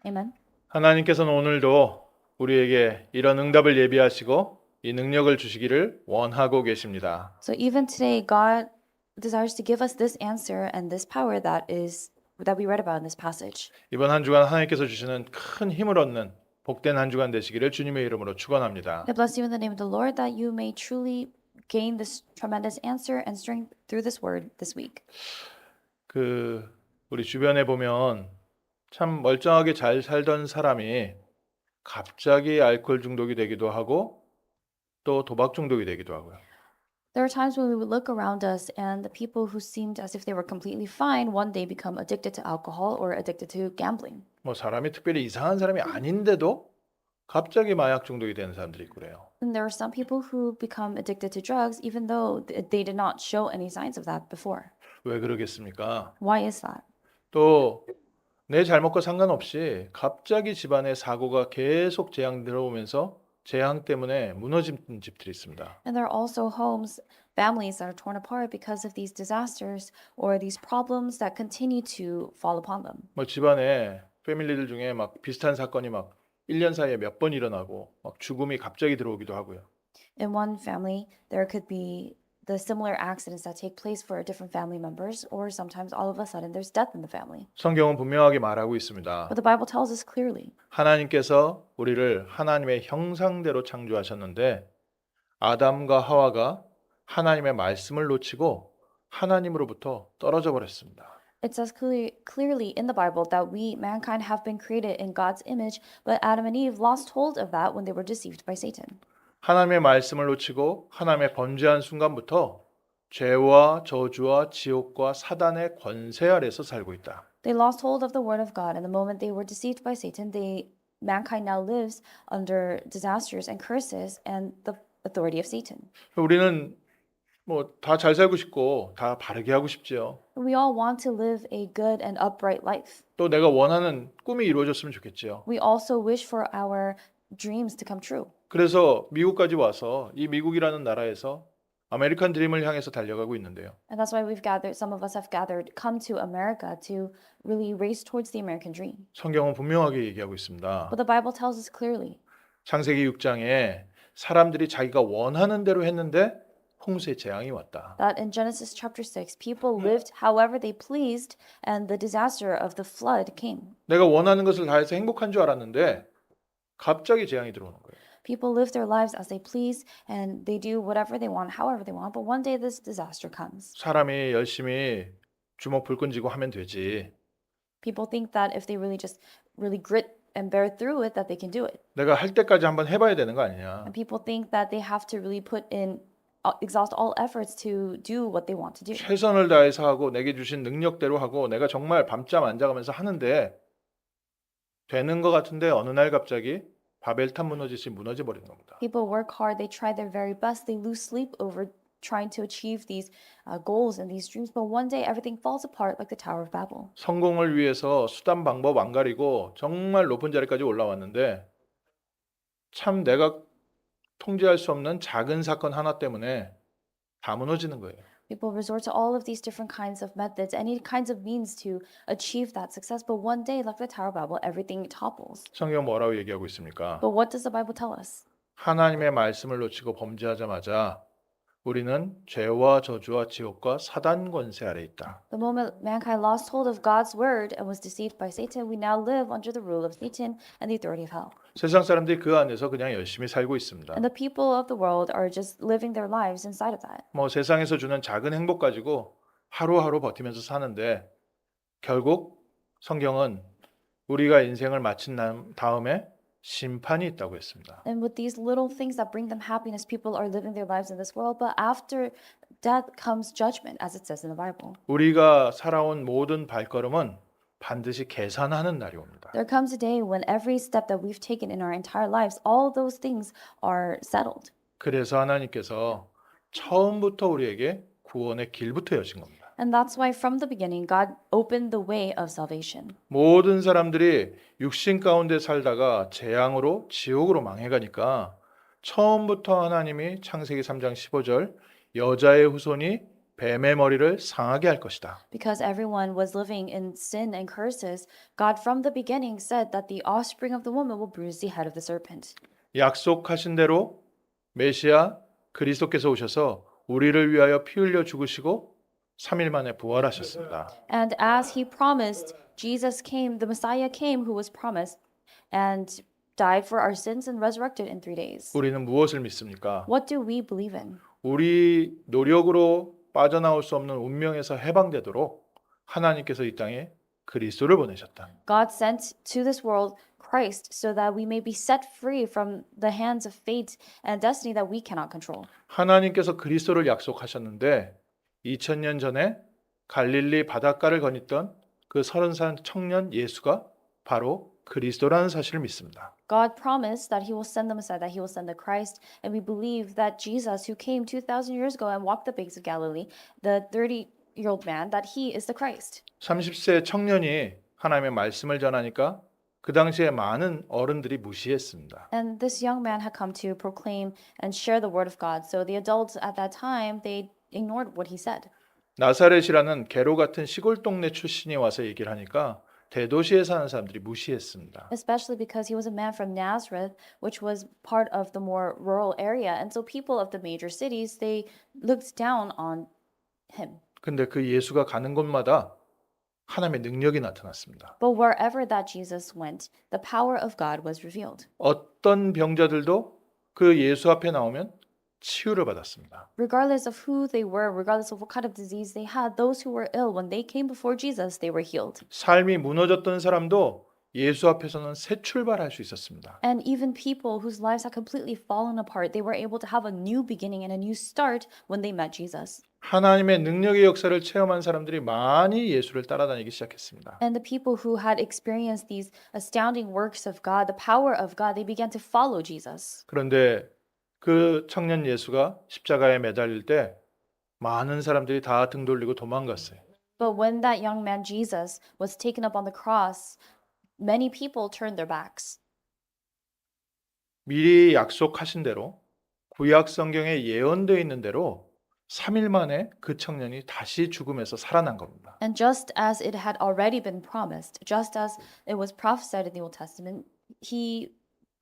Amen. 하나님께서는 오늘도 우리에게 이런 응답을 예비하시고 이 능력을 주시기를 원하고 계십니다. So even today, God desires to give us this answer and this power that we read about in this passage. 이번 한 주간 하나님께서 주시는 큰 힘을 얻는 복된 한 주간 되시기를 주님의 이름으로 축원합니다. I bless you in the name of the Lord that you may truly gain this tremendous answer and strength through this word this week. 우리 주변에 보면 참 멀쩡하게 잘 살던 사람이 갑자기 알코올 중독이 되기도 하고 또 도박 중독이 되기도 하고요. There are times when we would look around us and the people who seemed as if they were completely fine one day become addicted to alcohol or addicted to gambling. 뭐 사람이 특별히 이상한 사람이 아닌데도 갑자기 마약 중독이 되는 사람들이 있고 그래요. And there are some people who become addicted to drugs even though they did not show any signs of that before. 왜 그러겠습니까? Why is that? 또 내 잘못과 상관없이 갑자기 집안에 사고가 계속 재앙 들어오면서 재앙 때문에 무너진 집들이 있습니다. And there are also homes, families that are torn apart because of these disasters or these problems that continue to fall upon them. 뭐 집안에 패밀리들 중에 막 비슷한 사건이 막 1년 사이에 몇 번 일어나고 막 죽음이 갑자기 들어오기도 하고요. In one family, there could be the similar accidents that take place for different family members, or sometimes all of a sudden there's death in the family. 성경은 분명하게 말하고 있습니다. But the Bible tells us clearly 하나님께서 우리를 하나님의 형상대로 창조하셨는데 아담과 하와가 하나님의 말씀을 놓치고 하나님으로부터 떨어져 버렸습니다. it says clearly in the Bible that we, mankind, have been created in God's image, but Adam and Eve lost hold of that when they were deceived by Satan. 하나님의 말씀을 놓치고 하나님의 번제한 순간부터 죄와 저주와 지옥과 사단의 권세 아래서 살고 있다. They lost hold of the word of God, and the moment they were deceived by Satan, mankind now lives under disasters and curses and the authority of Satan. 우리는 뭐 다 잘 살고 싶고 다 바르게 하고 싶지요. We all want to live a good and upright life. 또 내가 원하는 꿈이 이루어졌으면 좋겠지요. We also wish for our dreams to come true. 그래서 미국까지 와서 이 미국이라는 나라에서 아메리칸 드림을 향해서 달려가고 있는데요. And that's why some of us have gathered, come to America to really race towards the American dream. 성경은 분명하게 얘기하고 있습니다. But the Bible tells us clearly 창세기 6장에 사람들이 자기가 원하는 대로 했는데 홍수의 재앙이 왔다. that in Genesis chapter 6, people lived however they pleased, and the disaster of the flood came. 내가 원하는 것을 다 해서 행복한 줄 알았는데 갑자기 재앙이 들어오는 거예요. People live their lives as they please, and they do whatever they want, however they want. But one day this disaster comes. 사람이 열심히 주먹 불끈 쥐고 하면 되지. People think that if they really just really grit and bear through it, that they can do it. 내가 할 때까지 한번 해봐야 되는 거 아니냐. And people think that they have to really exhaust all efforts to do what they want to do. 최선을 다해서 하고 내게 주신 능력대로 하고 내가 정말 밤잠 안 자가면서 하는데 되는 것 같은데 어느 날 갑자기 바벨탑 무너지듯이 무너져 버리는 겁니다. People work hard, they try their very best, they lose sleep over trying to achieve these goals and these dreams, but one day everything falls apart like the Tower of Babel. 성공을 위해서 수단 방법 안 가리고 정말 높은 자리까지 올라왔는데 참 내가 통제할 수 없는 작은 사건 하나 때문에 다 무너지는 거예요. People resort to all of these different kinds of methods, any kinds of means to achieve that success, but one day, like the Tower of Babel, everything topples. 성경 뭐라고 얘기하고 있습니까? But what does the Bible tell us? 하나님의 말씀을 놓치고 범죄하자마자 우리는 죄와 저주와 지옥과 사단 권세 아래 있다. The moment mankind lost hold of God's word and was deceived by Satan, we now live under the rule of Satan and the authority of hell. 세상 사람들이 그 안에서 그냥 열심히 살고 있습니다. And the people of the world are just living their lives inside of that. 뭐 세상에서 주는 작은 행복 가지고 하루하루 버티면서 사는데 결국 성경은 우리가 인생을 마친 다음에 심판이 있다고 했습니다. And with these little things that bring them happiness, people are living their lives in this world, but after death comes judgment, as it says in the Bible. 우리가 살아온 모든 발걸음은 반드시 계산하는 날이 옵니다. There comes a day when every step that we've taken in our entire lives, all those things are settled. 그래서 하나님께서 처음부터 우리에게 구원의 길부터 여신 겁니다. And that's why from the beginning, God opened the way of salvation. 모든 사람들이 육신 가운데 살다가 재앙으로 지옥으로 망해가니까 처음부터 하나님이 창세기 3장 15절 여자의 후손이 뱀의 머리를 상하게 할 것이다. Because everyone was living in sin and curses, God from the beginning said that the offspring of the woman will bruise the head of the serpent. 약속하신 대로 메시아 그리스도께서 오셔서 우리를 위하여 피 흘려 죽으시고 3일 만에 부활하셨습니다. And as he promised, Jesus came, the Messiah came who was promised, and died for our sins and resurrected in 3 days. 우리는 무엇을 믿습니까? What do we believe in? 우리 노력으로 빠져나올 수 없는 운명에서 해방되도록 하나님께서 이 땅에 그리스도를 보내셨다. God sent to this world Christ so that we may be set free from the hands of fate and destiny that we cannot control. 하나님께서 그리스도를 약속하셨는데 2000년 전에 갈릴리 바닷가를 거닐던 그 30살 청년 예수가 바로 그리스도라는 사실을 믿습니다. God promised that he will send the Messiah, that he will send the Christ, and we believe that Jesus, who came 2,000 years ago and walked the banks of Galilee, the 30-year-old man, that he is the Christ. 30세 청년이 하나님의 말씀을 전하니까 그 당시에 많은 어른들이 무시했습니다. And this young man had come to proclaim and share the word of God. So the adults at that time, they ignored what he said. 나사렛이라는 개로 같은 시골 동네 출신이 와서 얘기를 하니까 대도시에 사는 사람들이 무시했습니다. Especially because he was a man from Nazareth, which was part of the more rural area. And so people of the major cities, they looked down on him. 근데 그 예수가 가는 곳마다 하나님의 능력이 나타났습니다. But wherever that Jesus went, the power of God was revealed. 어떤 병자들도 그 예수 앞에 나오면 치유를 받았습니다. Regardless of who they were, regardless of what kind of disease they had, those who were ill, when they came before Jesus, they were healed. 삶이 무너졌던 사람도 예수 앞에서는 새 출발할 수 있었습니다. And even people whose lives had completely fallen apart, they were able to have a new beginning and a new start when they met Jesus. 하나님의 능력의 역사를 체험한 사람들이 많이 예수를 따라다니기 시작했습니다. And the people who had experienced these astounding works of God, the power of God, they began to follow Jesus. 그런데 그 청년 예수가 십자가에 매달릴 때 많은 사람들이 다 등 돌리고 도망갔어요. But when that young man Jesus was taken up on the cross, many people turned their backs. 미리 약속하신 대로 구약 성경에 예언되어 있는 대로 3일 만에 그 청년이 다시 죽음에서 살아난 겁니다. And just as it had already been promised, just as it was prophesied in the Old Testament, he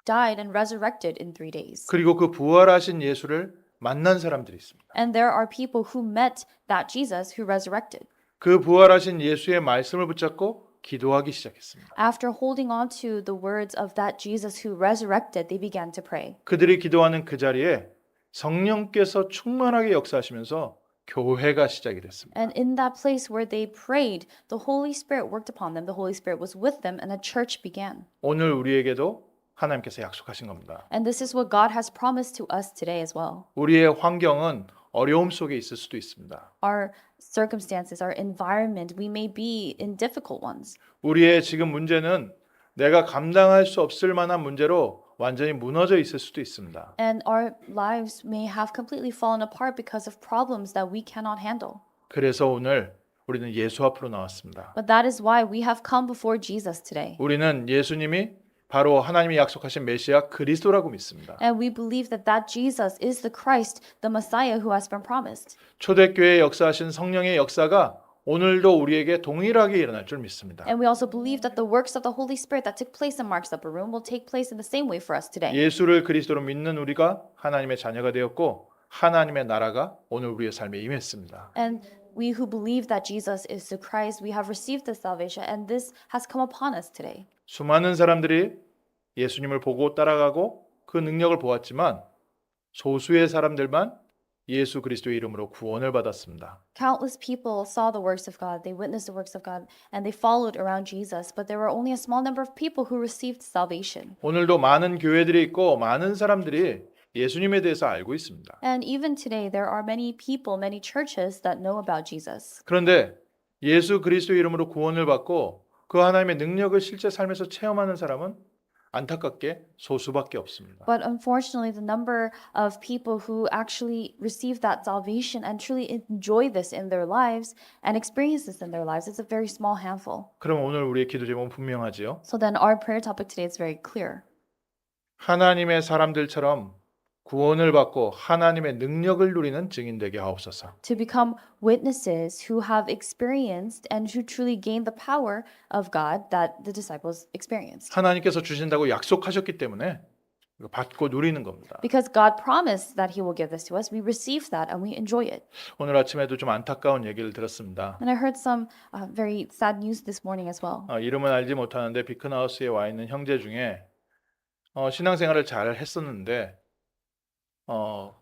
died and resurrected in 3 days. 그리고 그 부활하신 예수를 만난 사람들이 있습니다. And there are people who met that Jesus who resurrected. 그 부활하신 예수의 말씀을 붙잡고 기도하기 시작했습니다. After holding on to the words of that Jesus who resurrected, they began to pray. 그들이 기도하는 그 자리에 성령께서 충만하게 역사하시면서 교회가 시작이 됐습니다. And in that place where they prayed, the Holy Spirit worked upon them. The Holy Spirit was with them, and a church began. 오늘 우리에게도 하나님께서 약속하신 겁니다. And this is what God has promised to us today as well. 우리의 환경은 어려움 속에 있을 수도 있습니다. Our circumstances, our environment, we may be in difficult ones. 우리의 지금 문제는 내가 감당할 수 없을 만한 문제로 완전히 무너져 있을 수도 있습니다. And our lives may have completely fallen apart because of problems that we cannot handle. 그래서 오늘 우리는 예수 앞으로 나왔습니다. But that is why we have come before Jesus today. 우리는 예수님이 바로 하나님이 약속하신 메시아 그리스도라고 믿습니다. And we believe that that Jesus is the Christ, the Messiah who has been promised. 초대교회에 역사하신 성령의 역사가 오늘도 우리에게 동일하게 일어날 줄 믿습니다. And we also believe that the works of the Holy Spirit that took place in Mark's upper room will take place in the same way for us today. 예수를 그리스도로 믿는 우리가 하나님의 자녀가 되었고 하나님의 나라가 오늘 우리의 삶에 임했습니다. And we who believe that Jesus is the Christ, we have received the salvation, and this has come upon us today. 수많은 사람들이 예수님을 보고 따라가고 그 능력을 보았지만 소수의 사람들만 예수 그리스도의 이름으로 구원을 받았습니다. Countless people saw the works of God, they witnessed the works of God, and they followed around Jesus, but there were only a small number of people who received salvation. 오늘도 많은 교회들이 있고 많은 사람들이 예수님에 대해서 알고 있습니다. And even today, there are many people, many churches that know about Jesus. 그런데 예수 그리스도의 이름으로 구원을 받고 그 하나님의 능력을 실제 삶에서 체험하는 사람은 안타깝게 소수밖에 없습니다. But unfortunately, the number of people who actually receive that salvation and truly enjoy this in their lives and experience this in their lives is a very small handful. 그럼 오늘 우리의 기도 제목은 분명하지요. So then our prayer topic today is very clear. 하나님의 사람들처럼 구원을 받고 하나님의 능력을 누리는 증인 되게 하옵소서. to become witnesses who have experienced and who truly gain the power of God that the disciples experienced. 하나님께서 주신다고 약속하셨기 때문에 이거 받고 누리는 겁니다. Because God promised that He will give this to us, we receive that and we enjoy it. 오늘 아침에도 좀 안타까운 얘기를 들었습니다. And I heard some very sad news this morning as well. 이름은 알지 못하는데 비큰하우스에 와 있는 형제 중에 신앙생활을 잘 했었는데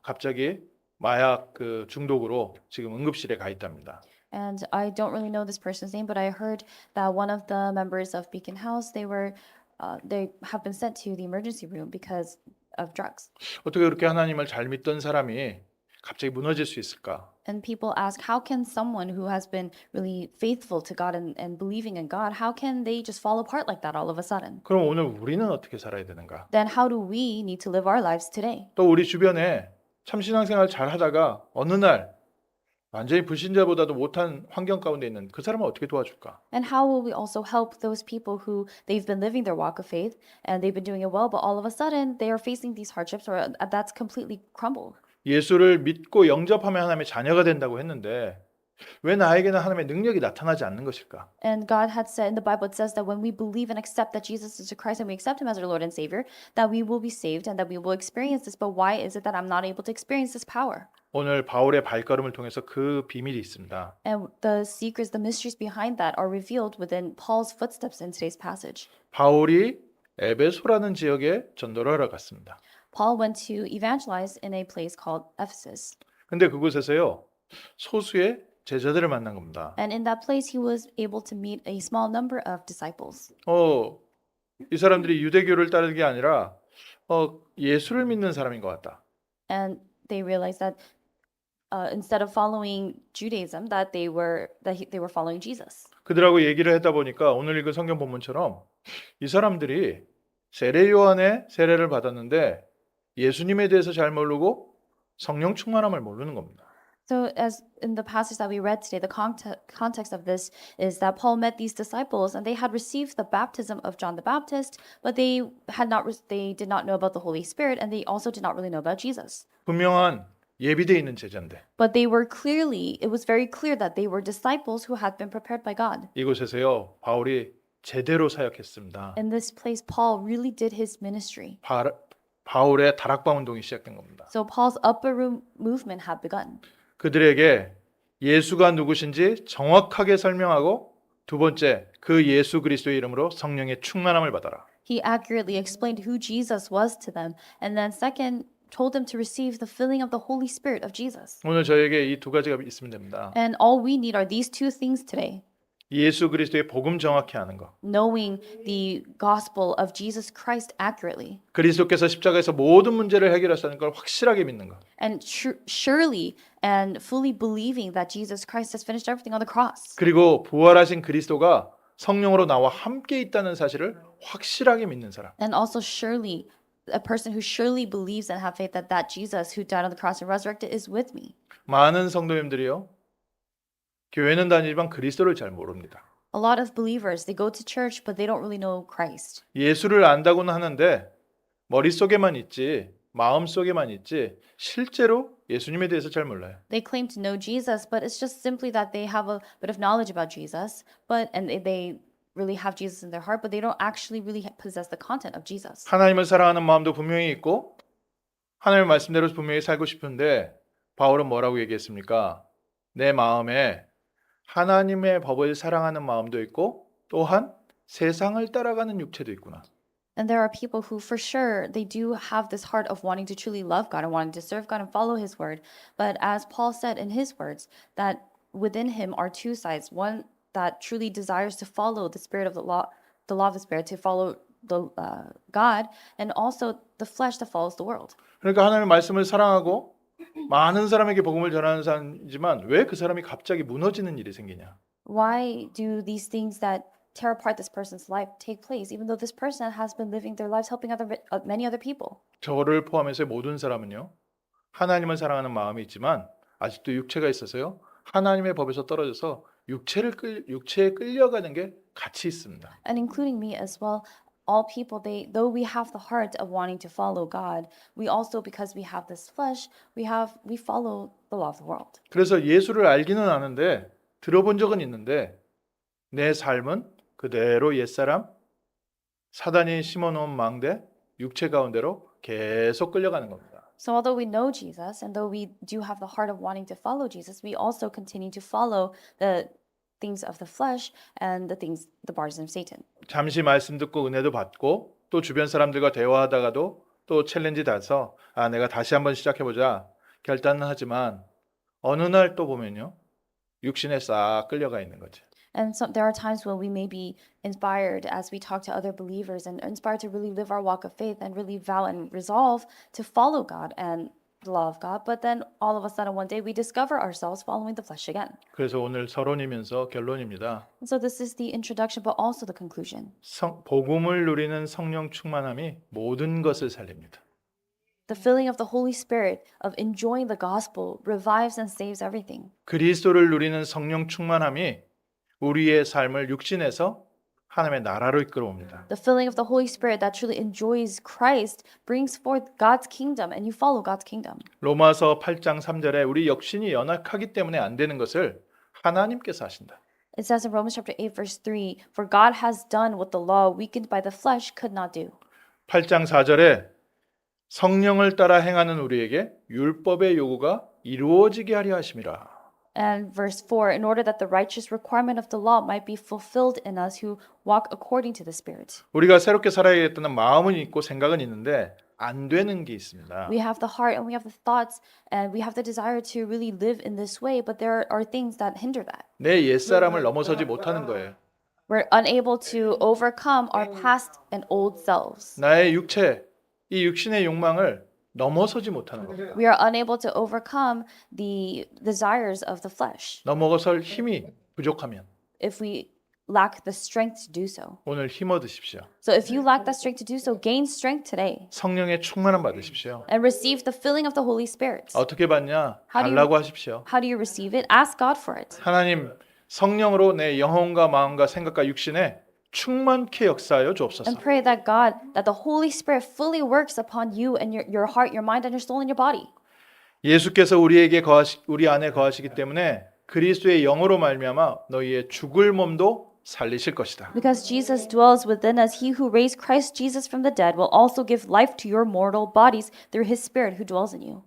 갑자기 마약 그 중독으로 지금 응급실에 가 있답니다. And I don't really know this person's name, but I heard that one of the members of Beacon House, they have been sent to the emergency room because of drugs. 어떻게 그렇게 하나님을 잘 믿던 사람이 갑자기 무너질 수 있을까? And people ask, how can someone who has been really faithful to God and believing in God, how can they just fall apart like that all of a sudden? 그럼 오늘 우리는 어떻게 살아야 되는가? Then how do we need to live our lives today? 또 우리 주변에 참 신앙생활 잘 하다가 어느 날 완전히 불신자보다도 못한 환경 가운데 있는 그 사람을 어떻게 도와줄까? And how will we also help those people who they've been living their walk of faith and they've been doing it well, but all of a sudden they are facing these hardships or that's completely crumbled? 예수를 믿고 영접하면 하나님의 자녀가 된다고 했는데 왜 나에게는 하나님의 능력이 나타나지 않는 것일까? And God had said in the Bible, it says that when we believe and accept that Jesus is the Christ and we accept Him as our Lord and Savior, that we will be saved and that we will experience this. But why is it that I'm not able to experience this power? 오늘 바울의 발걸음을 통해서 그 비밀이 있습니다. And the secrets, the mysteries behind that are revealed within Paul's footsteps in today's passage. 바울이 에베소라는 지역에 전도를 하러 갔습니다. Paul went to evangelize in a place called Ephesus. 근데 그곳에서요 소수의 제자들을 만난 겁니다. And in that place, he was able to meet a small number of disciples. 이 사람들이 유대교를 따르는 게 아니라 예수를 믿는 사람인 것 같다. And they realized that instead of following Judaism, that they were following Jesus. 그들하고 얘기를 하다 보니까 오늘 읽은 성경 본문처럼 이 사람들이 세례 요한의 세례를 받았는데 예수님에 대해서 잘 모르고 성령 충만함을 모르는 겁니다. So as in the passage that we read today, the context of this is that Paul met these disciples and they had received the baptism of John the Baptist, but they did not know about the Holy Spirit and they also did not really know about Jesus. 분명한 예비되어 있는 제자인데 But it was very clear that they were disciples who had been prepared by God. 이곳에서요 바울이 제대로 사역했습니다. In this place, Paul really did his ministry. 바울의 다락방 운동이 시작된 겁니다. So Paul's upper room movement had begun. 그들에게 예수가 누구신지 정확하게 설명하고 두 번째 그 예수 그리스도의 이름으로 성령의 충만함을 받아라. He accurately explained who Jesus was to them, and then second, told them to receive the filling of the Holy Spirit of Jesus. 오늘 저에게 이 두 가지가 있으면 됩니다. And all we need are these two things today. 예수 그리스도의 복음 정확히 아는 것. Knowing the gospel of Jesus Christ accurately. 그리스도께서 십자가에서 모든 문제를 해결하셨다는 걸 확실하게 믿는 것. And surely and fully believing that Jesus Christ has finished everything on the cross. 그리고 부활하신 그리스도가 성령으로 나와 함께 있다는 사실을 확실하게 믿는 사람. And also surely a person who surely believes and have faith that Jesus who died on the cross and resurrected is with me. 많은 성도님들이요. 교회는 다니지만 그리스도를 잘 모릅니다. A lot of believers, they go to church but they don't really know Christ. 예수를 안다고는 하는데 머릿속에만 있지 마음속에만 있지 실제로 예수님에 대해서 잘 몰라요. They claim to know Jesus, but it's just simply that they have a bit of knowledge about Jesus, and they really have Jesus in their heart, but they don't actually really possess the content of Jesus. 하나님을 사랑하는 마음도 분명히 있고 하나님의 말씀대로 분명히 살고 싶은데 바울은 뭐라고 얘기했습니까? 내 마음에 하나님의 법을 사랑하는 마음도 있고 또한 세상을 따라가는 육체도 있구나. And there are people who, for sure, they do have this heart of wanting to truly love God and wanting to serve God and follow His word. But as Paul said in his words, that within him are two sides: one that truly desires to follow the spirit of the law of the Spirit, to follow the God, and also the flesh that follows the world. 그러니까 하나님의 말씀을 사랑하고 많은 사람에게 복음을 전하는 사람이지만 왜 그 사람이 갑자기 무너지는 일이 생기냐? Why do these things that tear apart this person's life take place, even though this person has been living their lives helping many other people? 저를 포함해서 모든 사람은요. 하나님을 사랑하는 마음이 있지만 아직도 육체가 있어서요. 하나님의 법에서 떨어져서 육체에 끌려가는 게 같이 있습니다. And including me as well, all people, though we have the heart of wanting to follow God, we also, because we have this flesh, we follow the law of the world. 그래서 예수를 알기는 아는데 들어본 적은 있는데 내 삶은 그대로 옛사람 사단이 심어놓은 망대 육체 가운데로 계속 끌려가는 겁니다. So although we know Jesus and though we do have the heart of wanting to follow Jesus, we also continue to follow the things of the flesh and the bars of Satan. 잠시 말씀 듣고 은혜도 받고 또 주변 사람들과 대화하다가도 또 챌린지 돼서 내가 다시 한번 시작해보자 결단은 하지만 어느 날 또 보면요 육신에 싹 끌려가 있는 거지. And so there are times when we may be inspired as we talk to other believers and inspired to really live our walk of faith and really vow and resolve to follow God and the law of God. But then all of a sudden one day we discover ourselves following the flesh again. 그래서 오늘 서론이면서 결론입니다. And so this is the introduction but also the conclusion. 복음을 누리는 성령 충만함이 모든 것을 살립니다. The filling of the Holy Spirit of enjoying the gospel revives and saves everything. 그리스도를 누리는 성령 충만함이 우리의 삶을 육신에서 하나님의 나라로 이끌어옵니다. The filling of the Holy Spirit that truly enjoys Christ brings forth God's kingdom and you follow God's kingdom. 로마서 8장 3절에 우리 육신이 연약하기 때문에 안 되는 것을 하나님께서 하신다. It says in Romans chapter 8 verse 3, For God has done what the law weakened by the flesh could not do. 8장 4절에 성령을 따라 행하는 우리에게 율법의 요구가 이루어지게 하려 하심이라. And verse 4, in order that the righteous requirement of the law might be fulfilled in us who walk according to the Spirit. 우리가 새롭게 살아야겠다는 마음은 있고 생각은 있는데 안 되는 게 있습니다. We have the heart and we have the thoughts and we have the desire to really live in this way, but there are things that hinder that. 내 옛사람을 넘어서지 못하는 거예요. We're unable to overcome our past and old selves. 나의 육체, 이 육신의 욕망을 넘어서지 못하는 겁니다. We are unable to overcome the desires of the flesh 넘어설 힘이 부족하면 if we lack the strength to do so. 오늘 힘 얻으십시오. So if you lack that strength to do so, gain strength today 성령의 충만함 받으십시오. and receive the filling of the Holy Spirit. 어떻게 받냐? How do you- 달라고 하십시오. How do you receive it? Ask God for it. 하나님 성령으로 내 영혼과 마음과 생각과 육신에 충만케 역사하여 주옵소서. And pray that God, that the Holy Spirit fully works upon you and your heart, your mind, and your soul, and your body. 예수께서 우리 안에 거하시기 때문에 그리스도의 영으로 말미암아 너희의 죽을 몸도 살리실 것이다. Because Jesus dwells within us, he who raised Christ Jesus from the dead will also give life to your mortal bodies through his Spirit who dwells in you.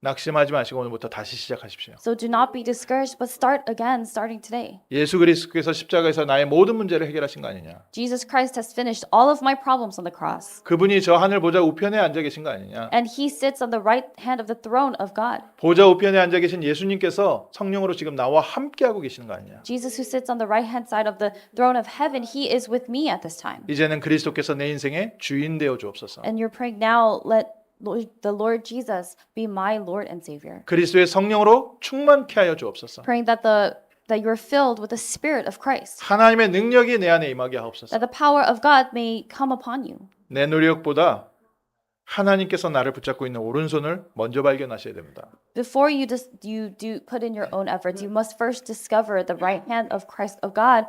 낙심하지 마시고 오늘부터 다시 시작하십시오. So do not be discouraged, but start again, starting today. 예수 그리스도께서 십자가에서 나의 모든 문제를 해결하신 거 아니냐? Jesus Christ has finished all of my problems on the cross. 그분이 저 하늘 보좌 우편에 앉아 계신 거 아니냐? And he sits on the right hand of the throne of God. 보좌 우편에 앉아 계신 예수님께서 성령으로 지금 나와 함께 하고 계시는 거 아니냐? Jesus who sits on the right hand side of the throne of heaven, he is with me at this time. 이제는 그리스도께서 내 인생의 주인 되어 주옵소서. And you're praying now, let the Lord Jesus be my Lord and Savior. 그리스도의 성령으로 충만케 하여 주옵소서. Praying that you're filled with the Spirit of Christ. 하나님의 능력이 내 안에 임하게 하옵소서. That the power of God may come upon you. 내 노력보다 하나님께서 나를 붙잡고 있는 오른손을 먼저 발견하셔야 됩니다. Before you do put in your own efforts, you must first discover the right hand of Christ of God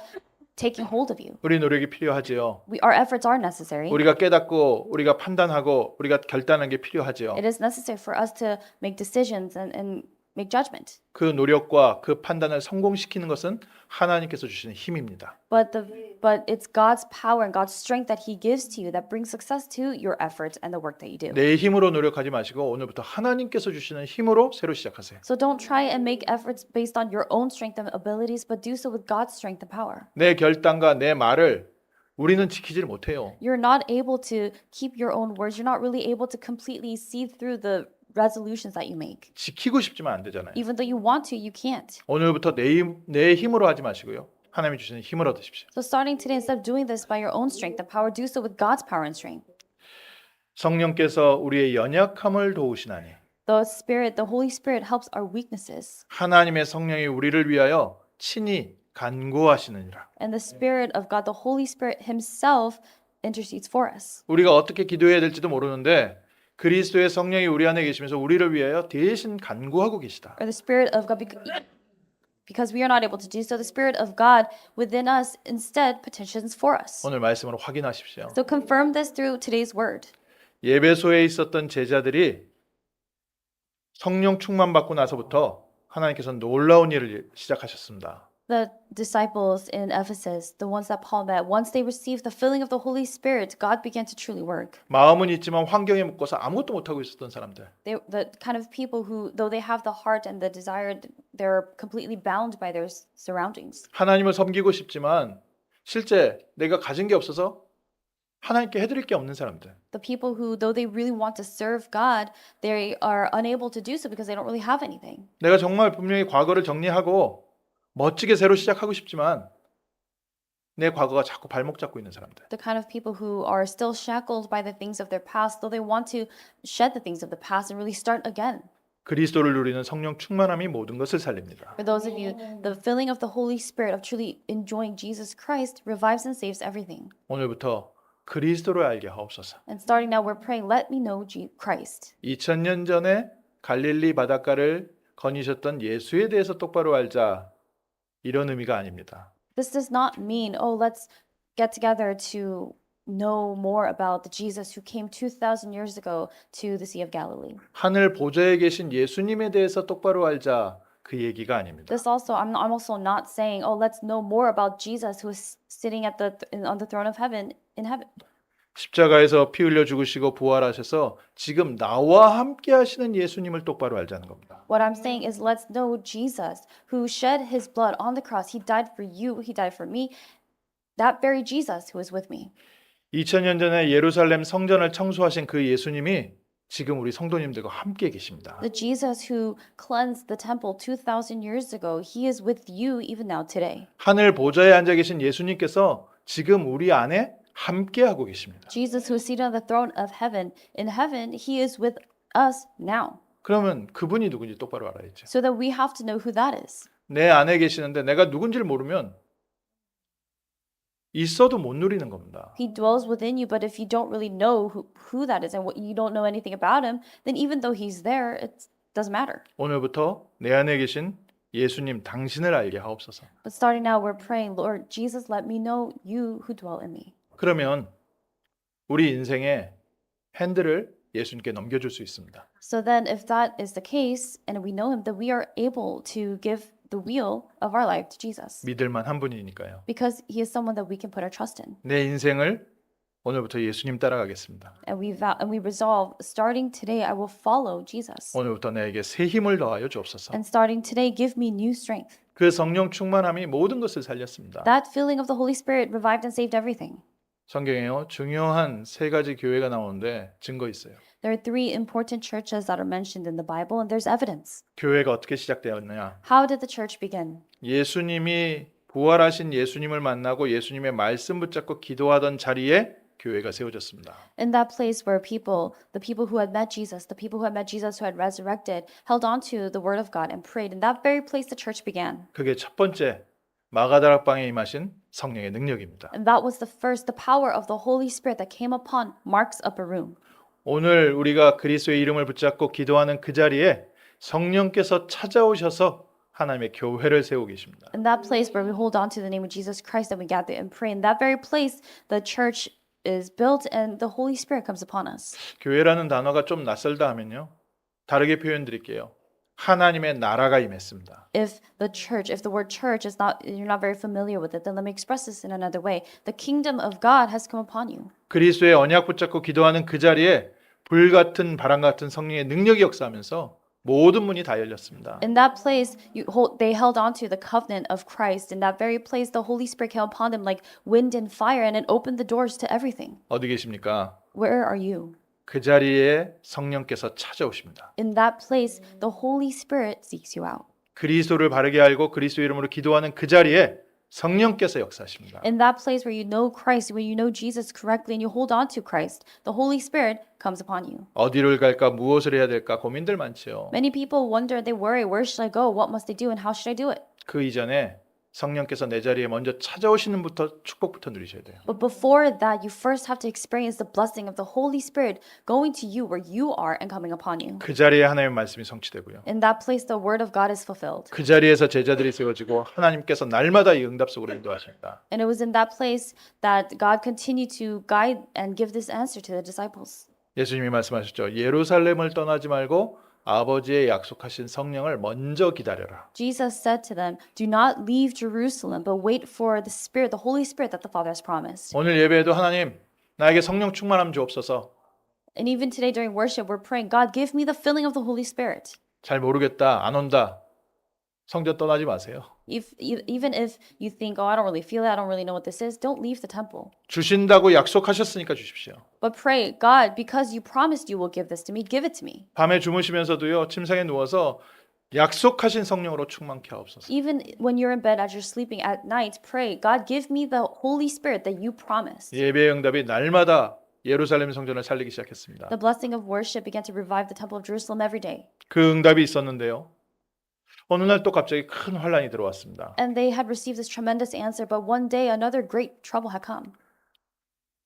taking hold of you. 우리 노력이 필요하지요. Our efforts are necessary. 우리가 깨닫고 우리가 판단하고 우리가 결단하는 게 필요하지요. It is necessary for us to make decisions and make judgment. 그 노력과 그 판단을 성공시키는 것은 하나님께서 주시는 힘입니다. But it's God's power and God's strength that He gives to you that brings success to your efforts and the work that you do. 내 힘으로 노력하지 마시고 오늘부터 하나님께서 주시는 힘으로 새로 시작하세요. So don't try and make efforts based on your own strength and abilities, but do so with God's strength and power. 내 결단과 내 말을 우리는 지키지를 못해요. You're not able to keep your own words. You're not really able to completely see through the resolutions that you make. 지키고 싶지만 안 되잖아요. Even though you want to, you can't. 오늘부터 내 힘으로 하지 마시고요. 하나님이 주시는 힘을 얻으십시오. So starting today, instead of doing this by your own strength and power, do so with God's power and strength. 성령께서 우리의 연약함을 도우시나니 The Holy Spirit helps our weaknesses. 하나님의 성령이 우리를 위하여 친히 간구하시느니라. And the Spirit of God, the Holy Spirit Himself, intercedes for us. 우리가 어떻게 기도해야 될지도 모르는데 그리스도의 성령이 우리 안에 계시면서 우리를 위하여 대신 간구하고 계시다. Or the Spirit of God, because we are not able to do so, the Spirit of God within us instead petitions for us. 오늘 말씀으로 확인하십시오. So confirm this through today's word. 예배소에 있었던 제자들이 성령 충만 받고 나서부터 하나님께서 놀라운 일을 시작하셨습니다. The disciples in Ephesus, the ones that Paul met, once they received the filling of the Holy Spirit, God began to truly work. 마음은 있지만 환경에 묶어서 아무것도 못하고 있었던 사람들. The kind of people who, though they have the heart and the desire, they're completely bound by their surroundings. 하나님을 섬기고 싶지만 실제 내가 가진 게 없어서 하나님께 해드릴 게 없는 사람들. The people who, though they really want to serve God, they are unable to do so because they don't really have anything. 내가 정말 분명히 과거를 정리하고 멋지게 새로 시작하고 싶지만 내 과거가 자꾸 발목 잡고 있는 사람들. The kind of people who are still shackled by the things of their past, though they want to shed the things of the past and really start again. 그리스도를 누리는 성령 충만함이 모든 것을 살립니다. For those of you, the filling of the Holy Spirit, of truly enjoying Jesus Christ, revives and saves everything. 오늘부터 그리스도를 알게 하옵소서. And starting now, we're praying, let me know Christ. 2000년 전에 갈릴리 바닷가를 거니셨던 예수에 대해서 똑바로 알자. 이런 의미가 아닙니다. This does not mean, oh, let's get together to know more about the Jesus who came 2,000 years ago to the Sea of Galilee. 하늘 보좌에 계신 예수님에 대해서 똑바로 알자. 그 얘기가 아닙니다. This also, I'm also not saying, oh, let's know more about Jesus who is sitting at on the throne of heaven in heaven. 십자가에서 피 흘려 죽으시고 부활하셔서 지금 나와 함께 하시는 예수님을 똑바로 알자는 겁니다. What I'm saying is, let's know Jesus who shed his blood on the cross. He died for you. He died for me. That very Jesus who is with me. 2000년 전에 예루살렘 성전을 청소하신 그 예수님이 지금 우리 성도님들과 함께 계십니다. The Jesus who cleansed the temple 2,000 years ago, he is with you even now today. 하늘 보좌에 앉아 계신 예수님께서 지금 우리 안에 함께 하고 계십니다. Jesus who is seated on the throne of heaven, in heaven, he is with us now. 그러면 그분이 누군지 똑바로 알아야죠. So that we have to know who that is. 내 안에 계시는데 내가 누군지를 모르면 있어도 못 누리는 겁니다. He dwells within you, but if you don't really know who that is and what you don't know anything about him, then even though he's there, it doesn't matter. 오늘부터 내 안에 계신 예수님 당신을 알게 하옵소서. But starting now, we're praying, Lord Jesus, let me know you who dwell in me. 그러면 우리 인생의 핸들을 예수님께 넘겨줄 수 있습니다. So then, if that is the case, and we know him, then we are able to give the wheel of our life to Jesus. 믿을만 한 분이니까요. Because he is someone that we can put our trust in. 내 인생을 오늘부터 예수님 따라가겠습니다. And we resolve, starting today, I will follow Jesus. 오늘부터 내게 새 힘을 더하여 주옵소서. And starting today, give me new strength. 그 성령 충만함이 모든 것을 살렸습니다. That filling of the Holy Spirit revived and saved everything. 성경에요. 중요한 세 가지 교회가 나오는데 증거 있어요. There are three important churches that are mentioned in the Bible, and there's evidence. 교회가 어떻게 시작되었느냐? How did the church begin? 예수님이 부활하신 예수님을 만나고 예수님의 말씀 붙잡고 기도하던 자리에 교회가 세워졌습니다. In that place where the people who had met Jesus, the people who had met Jesus who had resurrected, held on to the word of God and prayed. In that very place, the church began. 그게 첫 번째 마가다락방에 임하신 성령의 능력입니다. And that was the power of the Holy Spirit that came upon Mark's upper room. 오늘 우리가 그리스도의 이름을 붙잡고 기도하는 그 자리에 성령께서 찾아오셔서 하나님의 교회를 세우고 계십니다. In that place where we hold on to the name of Jesus Christ and we gather and pray, in that very place, the church is built and the Holy Spirit comes upon us. 교회라는 단어가 좀 낯설다 하면요. 다르게 표현 드릴게요. 하나님의 나라가 임했습니다. If the word church is you're not very familiar with it, then let me express this in another way. The kingdom of God has come upon you. 그리스도의 언약 붙잡고 기도하는 그 자리에 불같은 바람 같은 성령의 능력이 역사하면서 모든 문이 다 열렸습니다. In that place, they held on to the covenant of Christ. In that very place, the Holy Spirit came upon them like wind and fire, and it opened the doors to everything. 어디 계십니까? Where are you? 그 자리에 성령께서 찾아오십니다. In that place, the Holy Spirit seeks you out. 그리스도를 바르게 알고 그리스도 이름으로 기도하는 그 자리에 성령께서 역사하십니다. In that place where you know Christ, where you know Jesus correctly and you hold on to Christ, the Holy Spirit comes upon you. 어디를 갈까 무엇을 해야 될까 고민들 많지요. Many people wonder, they worry, where should I go? What must I do and how should I do it? 그 이전에 성령께서 내 자리에 먼저 찾아오시는 부터 축복부터 누리셔야 돼요. But before that, you first have to experience the blessing of the Holy Spirit going to you where you are and coming upon you. 그 자리에 하나님의 말씀이 성취되고요. In that place, the word of God is fulfilled. 그 자리에서 제자들이 세워지고 하나님께서 날마다 이 응답 속으로 인도하신다. And it was in that place that God continued to guide and give this answer to the disciples. 예수님이 말씀하셨죠. 예루살렘을 떠나지 말고 아버지의 약속하신 성령을 먼저 기다려라. Jesus said to them, "Do not leave Jerusalem, but wait for the Spirit, the Holy Spirit that the Father has promised." 오늘 예배에도 하나님 나에게 성령 충만함 주옵소서. And even today during worship, we're praying, "God, give me the filling of the Holy Spirit." 잘 모르겠다. 안 온다. 성전 떠나지 마세요. Even if you think, "Oh, I don't really feel it. I don't really know what this is," don't leave the temple. 주신다고 약속하셨으니까 주십시오. But pray, "God, because you promised you will give this to me, give it to me." 밤에 주무시면서도요. 침상에 누워서 약속하신 성령으로 충만케 하옵소서. Even when you're in bed as you're sleeping at night, pray, "God, give me the Holy Spirit that you promised." 예배의 응답이 날마다 예루살렘 성전을 살리기 시작했습니다. The blessing of worship began to revive the temple of Jerusalem every day. 그 응답이 있었는데요. 어느 날 또 갑자기 큰 환란이 들어왔습니다. And they had received this tremendous answer, but one day another great trouble had come.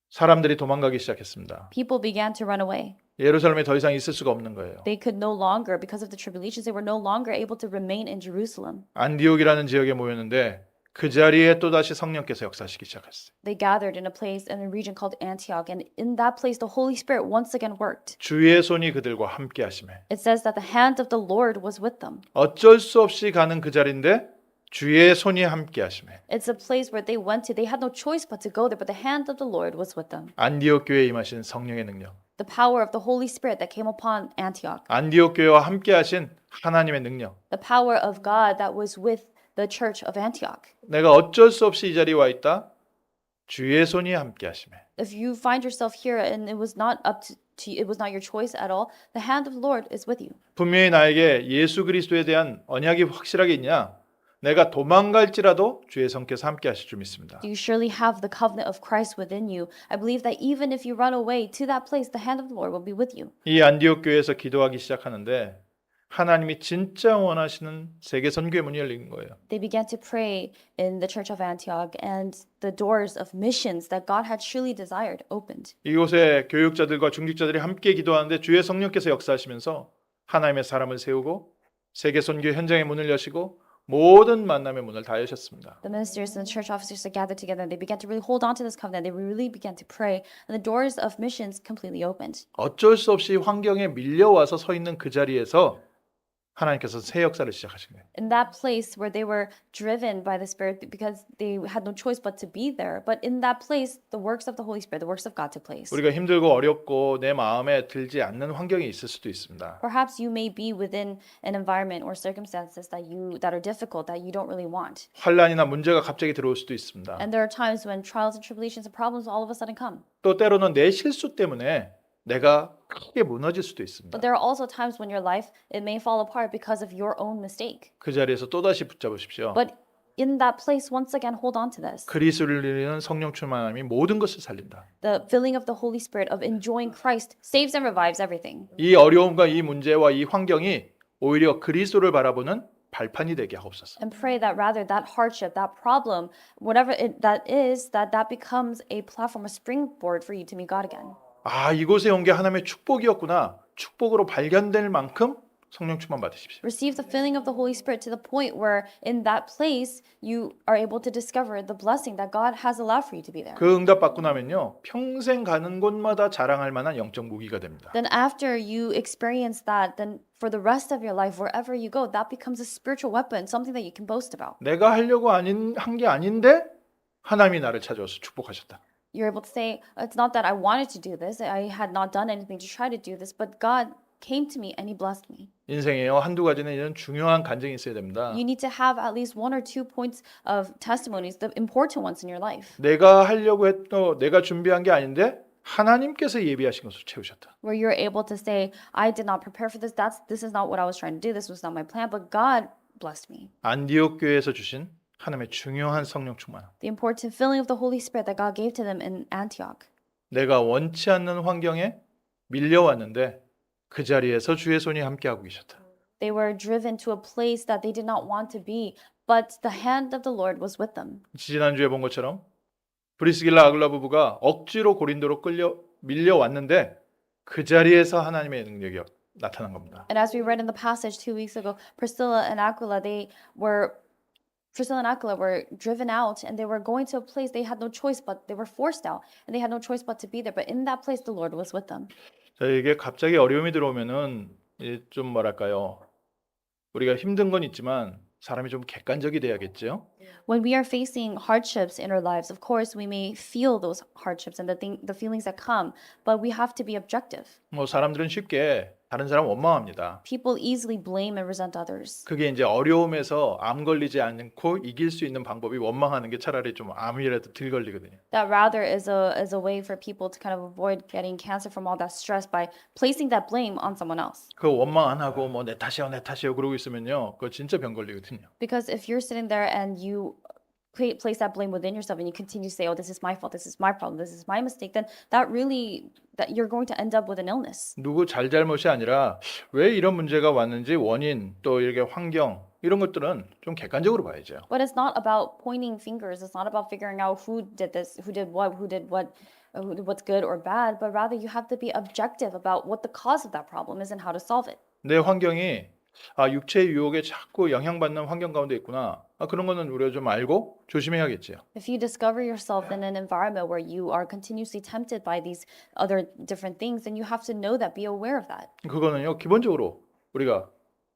사람들이 도망가기 시작했습니다. People began to run away. 예루살렘에 더 이상 있을 수가 없는 거예요. They could no longer, because of the tribulations, they were no longer able to remain in Jerusalem. 안디옥이라는 지역에 모였는데 그 자리에 또다시 성령께서 역사하시기 시작했어요. They gathered in a place in a region called Antioch, and in that place the Holy Spirit once again worked. 주의 손이 그들과 함께 하심에 It says that the hand of the Lord was with them. 어쩔 수 없이 가는 그 자리인데 주의 손이 함께 하심에 It's a place where they went to. They had no choice but to go there, but the hand of the Lord was with them. 안디옥 교회에 임하신 성령의 능력, The power of the Holy Spirit that came upon Antioch. 안디옥 교회와 함께 하신 하나님의 능력. The power of God that was with the church of Antioch. 내가 어쩔 수 없이 이 자리에 와 있다. 주의 손이 함께 하심에 If you find yourself here and it was not up to you, it was not your choice at all, the hand of the Lord is with you. 분명히 나에게 예수 그리스도에 대한 언약이 확실하게 있냐? 내가 도망갈지라도 주의 성께서 함께 하실 줄 믿습니다. Do you surely have the covenant of Christ within you? I believe that even if you run away to that place, the hand of the Lord will be with you. 이 안디옥 교회에서 기도하기 시작하는데 하나님이 진짜 원하시는 세계 선교의 문이 열린 거예요. They began to pray in the church of Antioch, and the doors of missions that God had truly desired opened. 이곳에 교육자들과 중직자들이 함께 기도하는데 주의 성령께서 역사하시면서 하나님의 사람을 세우고 세계 선교 현장의 문을 여시고 모든 만남의 문을 다 여셨습니다. The ministers and the church officers that gathered together, and they began to really hold on to this covenant. They really began to pray, and the doors of missions completely opened. 어쩔 수 없이 환경에 밀려와서 서 있는 그 자리에서 하나님께서 새 역사를 시작하신 거예요. In that place where they were driven by the Spirit because they had no choice but to be there. But in that place, the works of the Holy Spirit, the works of God took place. 우리가 힘들고 어렵고 내 마음에 들지 않는 환경이 있을 수도 있습니다. Perhaps you may be within an environment or circumstances that are difficult, that you don't really want. 환란이나 문제가 갑자기 들어올 수도 있습니다. And there are times when trials and tribulations and problems all of a sudden come. 또 때로는 내 실수 때문에 내가 크게 무너질 수도 있습니다. But there are also times when your life, it may fall apart because of your own mistake. 그 자리에서 또다시 붙잡으십시오. But in that place, once again, hold on to this. 그리스도를 누리는 성령 충만함이 모든 것을 살린다. The filling of the Holy Spirit, of enjoying Christ, saves and revives everything. 이 어려움과 이 문제와 이 환경이 오히려 그리스도를 바라보는 발판이 되게 하옵소서. And pray that rather that hardship, that problem, whatever that is, that becomes a platform, a springboard for you to meet God again. 아, 이곳에 온 게 하나님의 축복이었구나. 축복으로 발견될 만큼 성령 충만 받으십시오. Receive the filling of the Holy Spirit to the point where in that place you are able to discover the blessing that God has allowed for you to be there. 그 응답 받고 나면요. 평생 가는 곳마다 자랑할 만한 영적 무기가 됩니다. Then after you experience that, then for the rest of your life, wherever you go, that becomes a spiritual weapon, something that you can boast about. 내가 하려고 한 게 아닌데 하나님이 나를 찾아와서 축복하셨다. You're able to say, it's not that I wanted to do this, I had not done anything to try to do this, but God came to me and He blessed me. 인생에요. 한두 가지는 이런 중요한 간증이 있어야 됩니다. You need to have at least one or two points of testimonies, the important ones in your life, 내가 하려고 했던 내가 준비한 게 아닌데 하나님께서 예비하신 것으로 채우셨다. where you're able to say, I did not prepare for this, this is not what I was trying to do, this was not my plan, but God blessed me. 안디옥 교회에서 주신 하나님의 중요한 성령 충만. The important filling of the Holy Spirit that God gave to them in Antioch. 내가 원치 않는 환경에 밀려왔는데 그 자리에서 주의 손이 함께하고 계셨다. They were driven to a place that they did not want to be, but the hand of the Lord was with them. 지난주에 본 것처럼 브리스길라 아굴라 부부가 억지로 고린도로 밀려왔는데 그 자리에서 하나님의 능력이 나타난 겁니다. And as we read in the passage 2 weeks ago, Priscilla and Aquila were driven out, and they were going to a place they had no choice, but they were forced out, and they had no choice but to be there. But in that place, the Lord was with them. 자, 이게 갑자기 어려움이 들어오면은 좀 뭐랄까요? 우리가 힘든 건 있지만 사람이 좀 객관적이 돼야겠죠. When we are facing hardships in our lives, of course, we may feel those hardships and the feelings that come, but we have to be objective. 뭐 사람들은 쉽게 다른 사람 원망합니다. People easily blame and resent others. 그게 이제 어려움에서 암 걸리지 않고 이길 수 있는 방법이 원망하는 게 차라리 좀 암이라도 덜 걸리거든요. That rather is a way for people to kind of avoid getting cancer from all that stress by placing that blame on someone else. 그 원망 안 하고 뭐 내 탓이요 그러고 있으면요, 그거 진짜 병 걸리거든요. Because if you're sitting there and you place that blame within yourself and you continue to say, oh, this is my fault, this is my problem, this is my mistake, then that you're going to end up with an illness. 누구 잘못이 아니라 왜 이런 문제가 왔는지 원인 또 이렇게 환경 이런 것들은 좀 객관적으로 봐야죠. But it's not about pointing fingers. It's not about figuring out who did this, who did what, what's good or bad, but rather you have to be objective about what the cause of that problem is and how to solve it. 내 환경이 육체의 유혹에 자꾸 영향받는 환경 가운데 있구나. 그런 거는 우리가 좀 알고 조심해야겠지요. If you discover yourself in an environment where you are continuously tempted by these other different things, then you have to know that, be aware of that. 그거는요, 기본적으로 우리가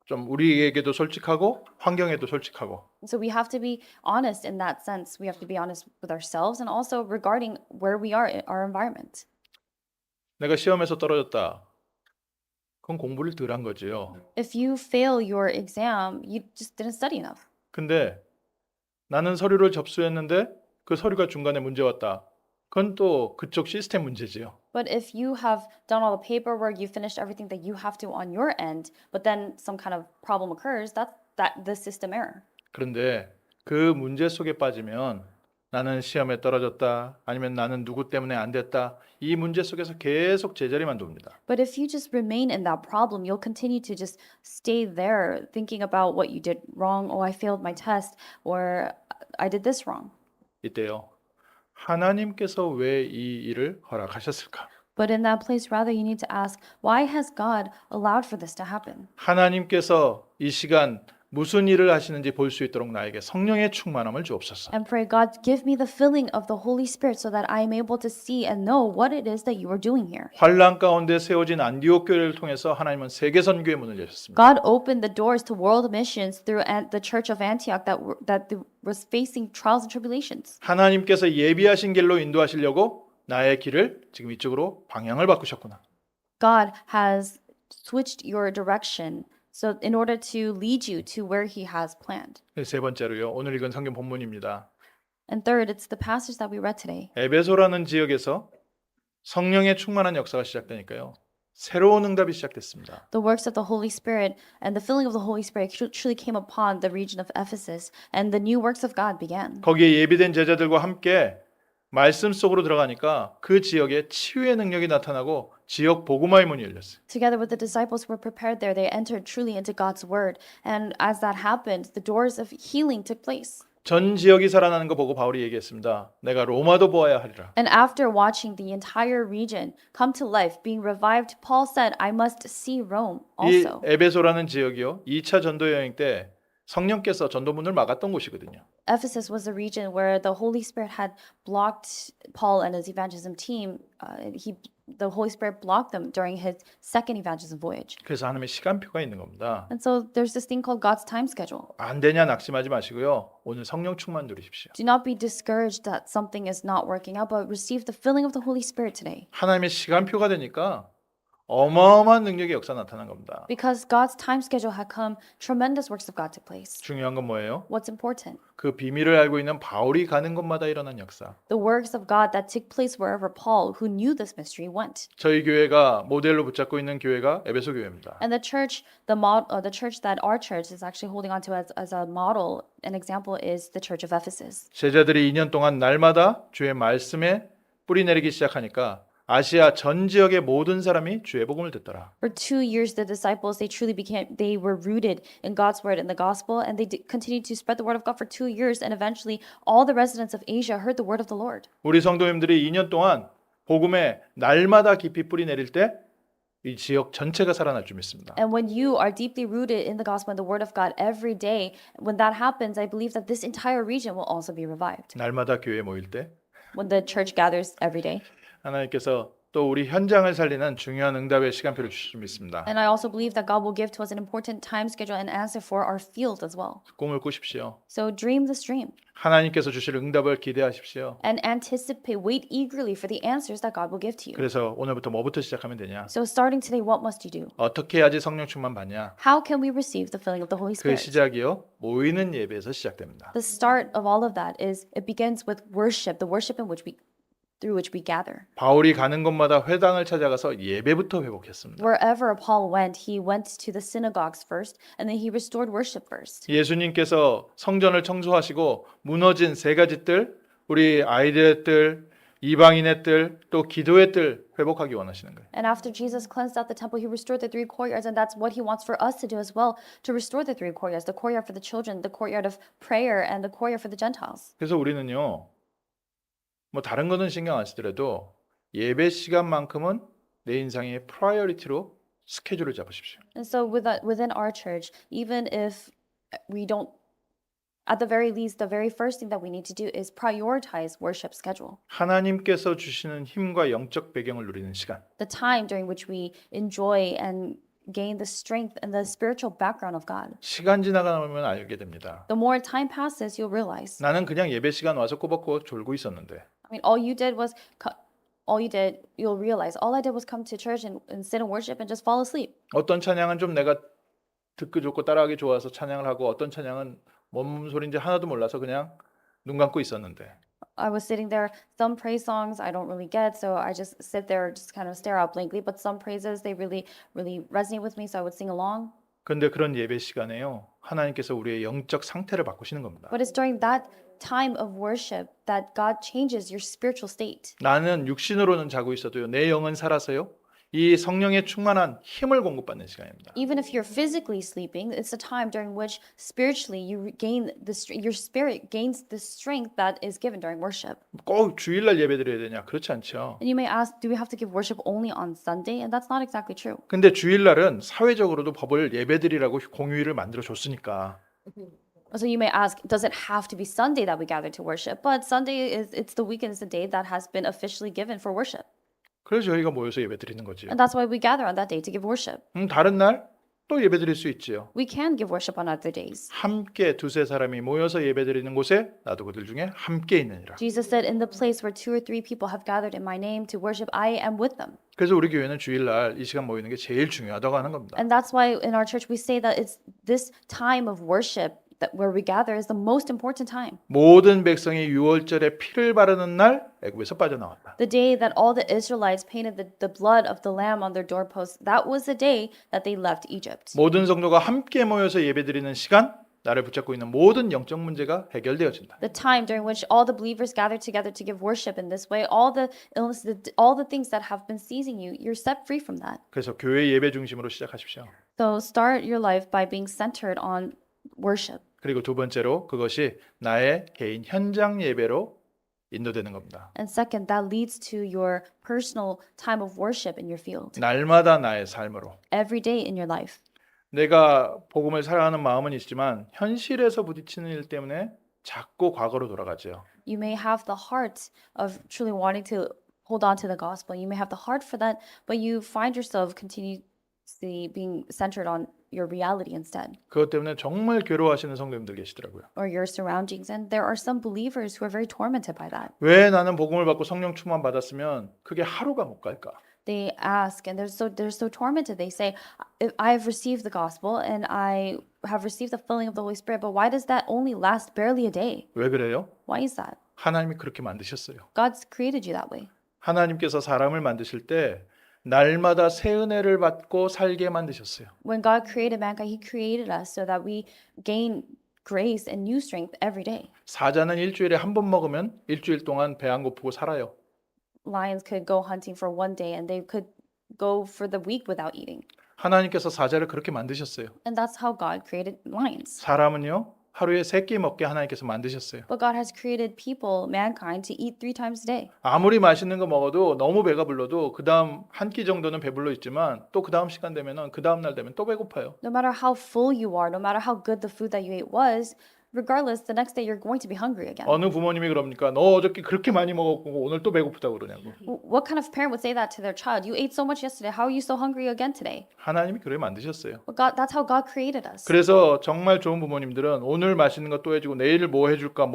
좀 우리에게도 솔직하고 환경에도 솔직하고. So we have to be honest in that sense. We have to be honest with ourselves and also regarding where we are in our environment. 내가 시험에서 떨어졌다. 그건 공부를 덜 한 거지요. If you fail your exam, you just didn't study enough. 근데 나는 서류를 접수했는데 그 서류가 중간에 문제 왔다. 그건 또 그쪽 시스템 문제지요. But if you have done all the paperwork, you finished everything that you have to on your end, but then some kind of problem occurs, that's the system error. 그런데 그 문제 속에 빠지면 나는 시험에 떨어졌다. 아니면 나는 누구 때문에 안 됐다. 이 문제 속에서 계속 제자리만 돕니다. But if you just remain in that problem, you'll continue to just stay there thinking about what you did wrong. Oh, I failed my test, or I did this wrong. 이때요. 하나님께서 왜 이 일을 허락하셨을까? But in that place, rather, you need to ask, why has God allowed for this to happen? 하나님께서 이 시간 무슨 일을 하시는지 볼 수 있도록 나에게 성령의 충만함을 주옵소서. And pray, God, give me the filling of the Holy Spirit so that I am able to see and know what it is that you are doing here. 환난 가운데 세워진 안디옥 교회를 통해서 하나님은 세계 선교의 문을 여셨습니다. God opened the doors to world missions through the Church of Antioch that was facing trials and tribulations. 하나님께서 예비하신 길로 인도하시려고 나의 길을 지금 이쪽으로 방향을 바꾸셨구나. God has switched your direction so in order to lead you to where he has planned. 세 번째로요. 오늘 읽은 성경 본문입니다. And third, it's the passage that we read today. 에베소라는 지역에서 성령의 충만한 역사가 시작되니까요. 새로운 응답이 시작됐습니다. The works of the Holy Spirit and the filling of the Holy Spirit truly came upon the region of Ephesus, and the new works of God began. 거기에 예비된 제자들과 함께 말씀 속으로 들어가니까 그 지역에 치유의 능력이 나타나고 지역 복음화의 문이 열렸어요. Together with the disciples who were prepared there, they entered truly into God's word. And as that happened, the doors of healing took place. 전 지역이 살아나는 거 보고 바울이 얘기했습니다. 내가 로마도 보아야 하리라. And after watching the entire region come to life, being revived, Paul said, I must see Rome 이 also. 에베소라는 지역이요. 2차 전도 여행 때 성령께서 전도문을 막았던 곳이거든요. Ephesus was a region where the Holy Spirit had blocked Paul and his evangelism team. The Holy Spirit blocked them during his second evangelism voyage. 그래서 하나님의 시간표가 있는 겁니다. And so there's this thing called God's time schedule. 안 되냐 낙심하지 마시고요. 오늘 성령 충만 누리십시오. Do not be discouraged that something is not working out, but receive the filling of the Holy Spirit today. 하나님의 시간표가 되니까 어마어마한 능력의 역사 나타난 겁니다. Because God's time schedule had come, tremendous works of God took place. 중요한 건 뭐예요? What's important? 그 비밀을 알고 있는 바울이 가는 곳마다 일어난 역사. The works of God that took place wherever Paul, who knew this mystery, went. 저희 교회가 모델로 붙잡고 있는 교회가 에베소 교회입니다. And the church that our church is actually holding on to as a model, an example is the Church of Ephesus. 제자들이 2년 동안 날마다 주의 말씀에 뿌리 내리기 시작하니까 아시아 전 지역의 모든 사람이 주의 복음을 듣더라. For 2 years, the disciples, they were rooted in God's word and the gospel, and they continued to spread the word of God for 2 years. And eventually, all the residents of Asia heard the word of the Lord. 우리 성도님들이 2년 동안 복음에 날마다 깊이 뿌리 내릴 때 이 지역 전체가 살아날 줄 믿습니다. And when you are deeply rooted in the gospel and the word of God every day, when that happens, I believe that this entire region will also be revived. 날마다 교회에 모일 때 When the church gathers every day. 하나님께서 또 우리 현장을 살리는 중요한 응답의 시간표를 주실 줄 믿습니다. And I also believe that God will give to us an important time schedule and answer for our field as well. 꿈을 꾸십시오. So dream this dream 하나님께서 주실 응답을 기대하십시오. and anticipate, wait eagerly for the answers that God will give to you. 그래서 오늘부터 뭐부터 시작하면 되냐? So starting today, what must you do? 어떻게 해야지 성령 충만 받냐? How can we receive the filling of the Holy 그 Spirit? 시작이요. 모이는 예배에서 시작됩니다. The start of all of that is it begins with worship, the worship through which we gather. 바울이 가는 곳마다 회당을 찾아가서 예배부터 회복했습니다. Wherever Paul went, he went to the synagogues first, and then he restored worship first. 예수님께서 성전을 청소하시고 무너진 세 가지 뜰, 우리 아이들의 뜰, 이방인의 뜰, 또 기도의 뜰 회복하기 원하시는 거예요. And after Jesus cleansed out the temple, he restored the 3 courtyards, and that's what he wants for us to do as well, to restore the 3 courtyards, the courtyard for the children, the courtyard of prayer, and the courtyard for the Gentiles. 그래서 우리는요. 뭐 다른 거는 신경 안 쓰더라도 예배 시간만큼은 내 인생의 프라이어리티로 스케줄을 잡으십시오. And so within our church, even if we don't, at the very least, the very first thing that we need to do is prioritize worship schedule. 하나님께서 주시는 힘과 영적 배경을 누리는 시간. The time during which we enjoy and gain the strength and the spiritual background of God. 시간 지나가면 알게 됩니다. The more time passes, you'll realize. 나는 그냥 예배 시간 와서 꼬박꼬박 졸고 있었는데 I mean, you'll realize, all I did was come to church and sit and worship and just fall asleep. 어떤 찬양은 좀 내가 듣기 좋고 따라하기 좋아서 찬양을 하고 어떤 찬양은 뭔 소리인지 하나도 몰라서 그냥 눈 감고 있었는데 I was sitting there, some praise songs I don't really get, so I just sit there, just kind of stare out blankly. But some praises, they really resonate with me, so I would sing along. 근데 그런 예배 시간에요. 하나님께서 우리의 영적 상태를 바꾸시는 겁니다. But it's during that time of worship that God changes your spiritual state. 나는 육신으로는 자고 있어도요. 내 영은 살아서요. 이 성령의 충만한 힘을 공급받는 시간입니다. Even if you're physically sleeping, it's a time during which spiritually you gain your spirit gains the strength that is given during worship. 꼭 주일날 예배드려야 되냐? 그렇지 않죠. And you may ask, do we have to give worship only on Sunday? And that's not exactly true. 근데 주일날은 사회적으로도 법을 예배드리라고 공휴일을 만들어 줬으니까 So you may ask, does it have to be Sunday that we gather to worship? But Sunday it's the weekend, it's the day that has been officially given for worship. 그래서 저희가 모여서 예배드리는 거지요. And that's why we gather on that day to give worship. 다른 날 또 예배드릴 수 있지요. We can give worship on other days. 함께 두세 사람이 모여서 예배드리는 곳에 나도 그들 중에 함께 있느니라. Jesus said, in the place where 2 or 3 people have gathered in my name to worship, I am with them. 그래서 우리 교회는 주일날 이 시간 모이는 게 제일 중요하다고 하는 겁니다. And that's why in our church we say that it's this time of worship that where we gather is the most important time. 모든 백성이 유월절에 피를 바르는 날 애굽에서 빠져나왔다. The day that all the Israelites painted the blood of the lamb on their doorposts, that was the day that they left Egypt. 모든 성도가 함께 모여서 예배드리는 시간, 나를 붙잡고 있는 모든 영적 문제가 해결되어진다. The time during which all the believers gather together to give worship in this way, all the illness, all the things that have been seizing you, you're set free from that. 그래서 교회 예배 중심으로 시작하십시오. So start your life by being centered on worship. 그리고 두 번째로 그것이 나의 개인 현장 예배로 인도되는 겁니다. And second, that leads to your personal time of worship in your field. 날마다 나의 삶으로. Every day in your life. 내가 복음을 사랑하는 마음은 있지만 현실에서 부딪히는 일 때문에 자꾸 과거로 돌아가죠. You may have the heart of truly wanting to hold on to the gospel. You may have the heart for that, but you find yourself continuously being centered on your reality instead, 그것 때문에 정말 괴로워하시는 성도님들 계시더라고요. or your surroundings. And there are some believers who are very tormented by that. 왜 나는 복음을 받고 성령 충만 받았으면 그게 하루가 못 갈까? They ask, and they're so tormented. They say, I have received the gospel and I have received the filling of the Holy Spirit, but why does that only last barely a day? 왜 그래요? Why is that? 하나님이 그렇게 만드셨어요. God's created you that way. 하나님께서 사람을 만드실 때 날마다 새 은혜를 받고 살게 만드셨어요. When God created mankind, He created us so that we gain grace and new strength every day. 사자는 일주일에 한 번 먹으면 일주일 동안 배 안 고프고 살아요. lions could go hunting for one day and they could go for the week without eating. 하나님께서 사자를 그렇게 만드셨어요. And that's how God created lions. 사람은요, 하루에 3끼 먹게 하나님께서 만드셨어요. But God has created people, mankind, to eat 3 times a day. 아무리 맛있는 거 먹어도 너무 배가 불러도 그 다음 한 끼 정도는 배불러 있지만 또 그 다음 시간 되면은 그 다음 날 되면 또 배고파요. No matter how full you are, no matter how good the food that you ate was, regardless, the next day you're going to be hungry again. 어느 부모님이 그럽니까? 너 어저께 그렇게 많이 먹었고 오늘 또 배고프다고 그러냐고. What kind of parent would say that to their child? You ate so much yesterday. How are you so hungry again today? 하나님이 그래 만드셨어요. But God, that's how God created us. 그래서 정말 좋은 부모님들은 오늘 맛있는 거 또 해주고 내일 뭐 해줄까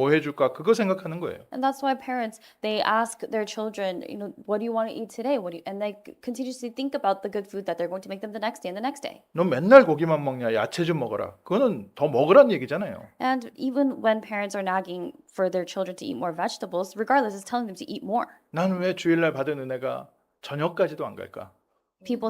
그거 생각하는 거예요. And that's why parents, they ask their children, what do you want to eat today? And they continuously think about the good food that they're going to make them the next day and the next day. 너 맨날 고기만 먹냐? 야채 좀 먹어라. 그거는 더 먹으란 얘기잖아요. And even when parents are nagging for their children to eat more vegetables, regardless, it's telling them to eat more. 나는 왜 주일날 받은 은혜가 저녁까지도 안 갈까?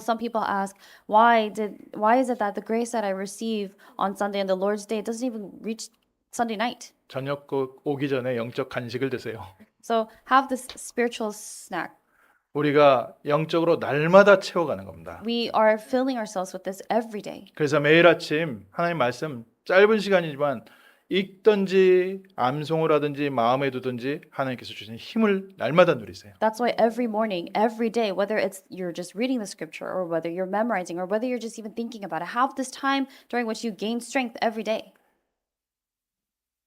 Some people ask, why is it that the grace that I receive on Sunday and the Lord's Day doesn't even reach Sunday night? 저녁 오기 전에 영적 간식을 드세요. So have this spiritual snack. 우리가 영적으로 날마다 채워가는 겁니다. We are filling ourselves with this every day. 그래서 매일 아침 하나님 말씀 짧은 시간이지만 읽든지 암송을 하든지 마음에 두든지 하나님께서 주신 힘을 날마다 누리세요. That's why every morning, every day, whether it's you're just reading the scripture or whether you're memorizing or whether you're just even thinking about it, have this time during which you gain strength every day.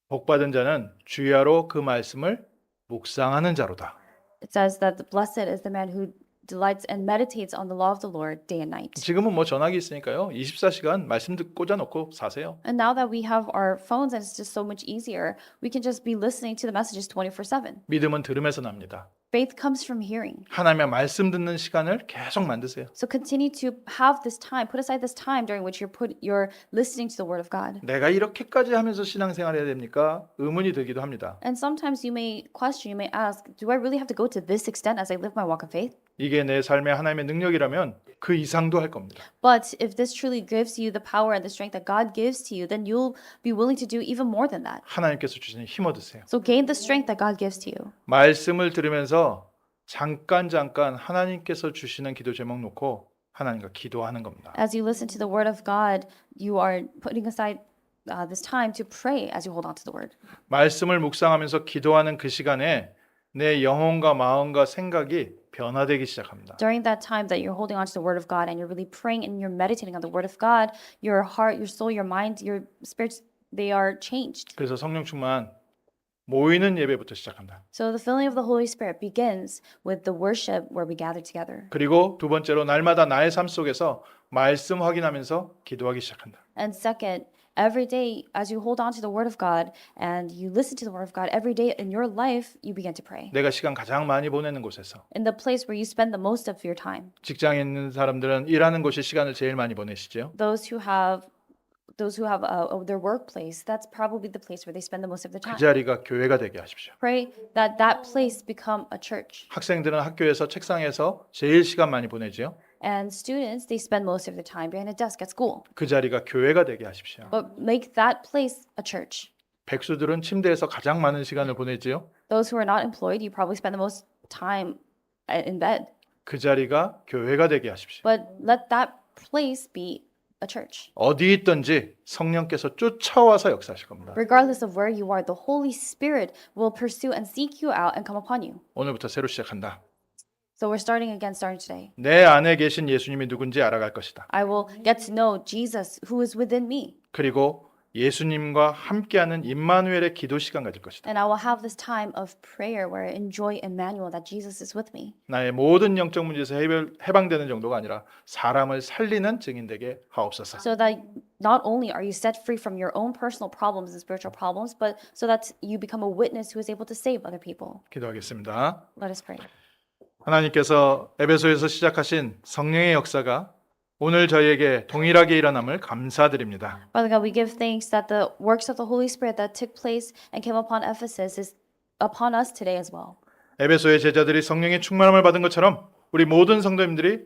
복받은 자는 주야로 그 말씀을 묵상하는 자로다. It says that the blessed is the man who delights and meditates on the law of the Lord day and night. 지금은 뭐 전화기 있으니까요. 24시간 말씀 듣고 꽂아놓고 사세요. And now that we have our phones and it's just so much easier, we can just be listening to the messages 24/7. 믿음은 들음에서 납니다. Faith comes from hearing. 하나님의 말씀 듣는 시간을 계속 만드세요. So continue to have this time, put aside this time during which you're listening to the word of God. 내가 이렇게까지 하면서 신앙생활 해야 됩니까? 의문이 들기도 합니다. And sometimes you may question, you may ask, do I really have to go to this extent as I live my walk of faith? 이게 내 삶의 하나님의 능력이라면 그 이상도 할 겁니다. But if this truly gives you the power and the strength that God gives to you, then you'll be willing to do even more than that. 하나님께서 주시는 힘 얻으세요. So gain the strength that God gives to you. 말씀을 들으면서 잠깐 하나님께서 주시는 기도 제목 놓고 하나님과 기도하는 겁니다. As you listen to the word of God, you are putting aside this time to pray as you hold on to the word. 말씀을 묵상하면서 기도하는 그 시간에 내 영혼과 마음과 생각이 변화되기 시작합니다. During that time that you're holding on to the word of God and you're really praying and you're meditating on the word of God, your heart, your soul, your mind, your spirits, they are changed. 그래서 성령 충만 모이는 예배부터 시작합니다. So the filling of the Holy Spirit begins with the worship where we gather together. 그리고 두 번째로 날마다 나의 삶 속에서 말씀 확인하면서 기도하기 시작한다. And second, every day as you hold on to the word of God and you listen to the word of God, every day in your life you begin to pray. 내가 시간 가장 많이 보내는 곳에서 In the place where you spend the most of your time. 직장에 있는 사람들은 일하는 곳에 시간을 제일 많이 보내시죠. Those who have their workplace, that's probably the place where they spend the most of their 그 time. 자리가 교회가 되게 하십시오. Pray that that place become a church. 학생들은 학교에서 책상에서 제일 시간 많이 보내지요. And students, they spend most of their time behind a desk at school. 그 자리가 교회가 되게 하십시오. But make that place a church. 백수들은 침대에서 가장 많은 시간을 보내지요. Those who are not employed, you probably spend the most time in bed. 그 자리가 교회가 되게 하십시오. But let that place be a church. 어디 있든지 성령께서 쫓아와서 역사하실 겁니다. Regardless of where you are, the Holy Spirit will pursue and seek you out and come upon you. 오늘부터 새로 시작한다. So we're starting today. 내 안에 계신 예수님이 누군지 알아갈 것이다. I will get to know Jesus who is within me. 그리고 예수님과 함께하는 임마누엘의 기도 시간 가질 것이다. And I will have this time of prayer where I enjoy Emmanuel, that Jesus is with me. 나의 모든 영적 문제에서 해방되는 정도가 아니라 사람을 살리는 증인 되게 하옵소서. So that not only are you set free from your own personal problems and spiritual problems, but so that you become a witness who is able to save other people. 기도하겠습니다. Let us pray. 하나님께서 에베소에서 시작하신 성령의 역사가 오늘 저희에게 동일하게 일어남을 감사드립니다. Father God, we give thanks that the works of the Holy Spirit that took place and came upon Ephesus is upon us today as well. 에베소의 제자들이 성령의 충만함을 받은 것처럼 우리 모든 성도님들이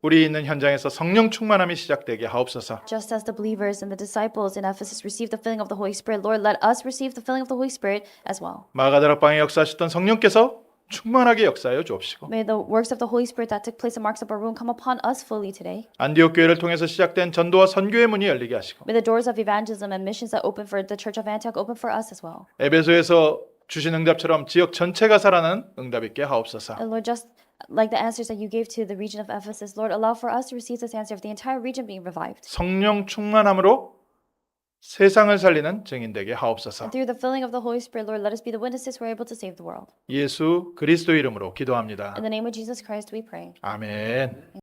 우리 있는 현장에서 성령 충만함이 시작되게 하옵소서. Just as the believers and the disciples in Ephesus received the filling of the Holy Spirit, Lord, let us receive the filling of the Holy Spirit as well. 마가다락방에 역사하셨던 성령께서 충만하게 역사하여 주옵시고 May the works of the Holy Spirit that took place in Marks Upper Room come upon us fully today. 안디옥 교회를 통해서 시작된 전도와 선교의 문이 열리게 하시고 May the doors of evangelism and missions that open for the Church of Antioch open for us as well. 에베소에서 주신 응답처럼 지역 전체가 살아나는 응답 있게 하옵소서. And Lord, just like the answers that you gave to the region of Ephesus, Lord, allow for us to receive this answer of the entire region being revived. 성령 충만함으로 세상을 살리는 증인 되게 하옵소서. And through the filling of the Holy Spirit, Lord, let us be the witnesses who are able to save the world. 예수 그리스도 이름으로 기도합니다. In the name of Jesus Christ, we pray. 아멘.